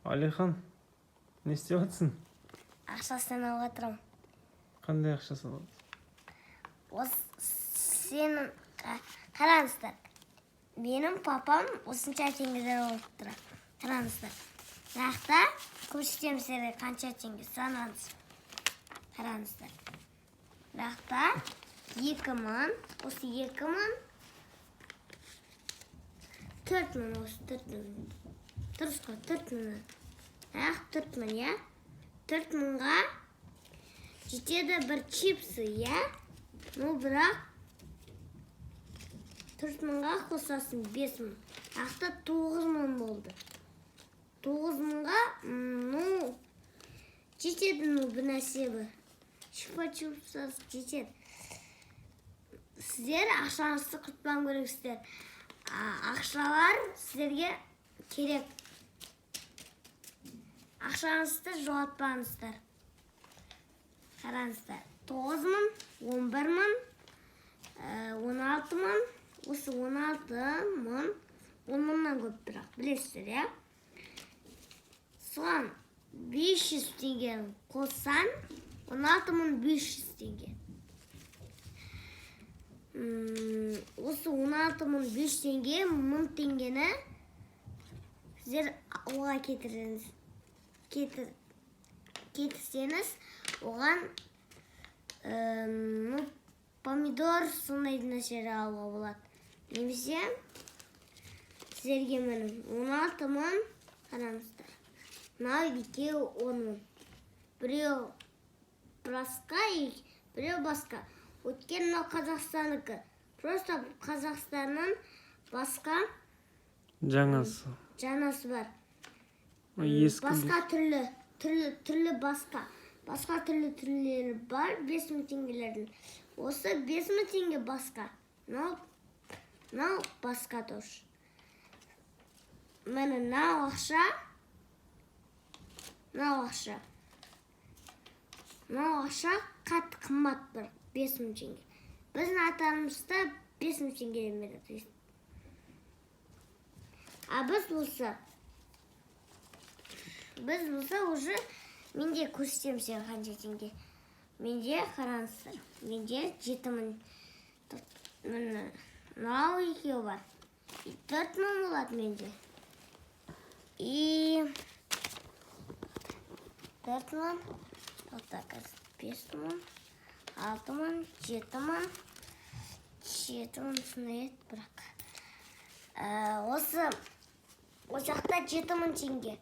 Алихан, не істеп жатсың? Ақша санап отырмын. Қандай ақша санап? Сенің қараңыздар. Менің папам осынша теңгеден алып тұрады. Қараңыздар. Жақта көрсетемін сіздерге қанша теңге санаңыз. Қараңыздар. Жақта 2000, осы 2000, 4000, осы 4000. Дұрыс қой, 4000. 4000, я? 4000-ға жетеді бір чипсы, я? Ну, бірақ 4000-ға қосасын 5000. Ақта 9000 болды. 9000-ға, ну, жетеді, ну, бір нәрсе бір. Чипа-чипсыз жетеді. Сіздер ақшаңызды құртпан керексіздер. Ақшалар сіздерге керек. Ақшаңызды жоғалтпаңыздар. Қараңыздар. 9000, 11000, 16000, осы 16000, 10.000-нан көп бірақ, білесіздер, я? Соған 500 теңге қосан, 16500 теңге. Осы 16500 теңге, 1000 теңгені сіздер оға кетірсеңіз, оған помидор сондай нәрселер алуға болады. Немесе сіздерге менің 16000, қараңыздар. Мынау екеуі 10.000. Біреу басқа, біреу басқа. Өткен мынау Қазақстаныкі. Просто Қазақстанның басқа жаңасы бар. Басқа түрлі басқа. Басқа түрлері бар 5000 теңгелердің. Осы 5000 теңге басқа. Мынау басқа тош. Мені мынау ақша. Мынау ақша қатты қымбат бір 5000 теңге. Біздің атамызда 5000 теңгеден береді. А біз болса уже менде көрсетемін сен қанша теңге. Менде қараңыздар. Менде 7000. Мынау екеуі бар. 4000 болады менде. И 4000, отак 5000, 6000, 7000. 7000 сынайды бірақ. Осы жақта 7000 теңге.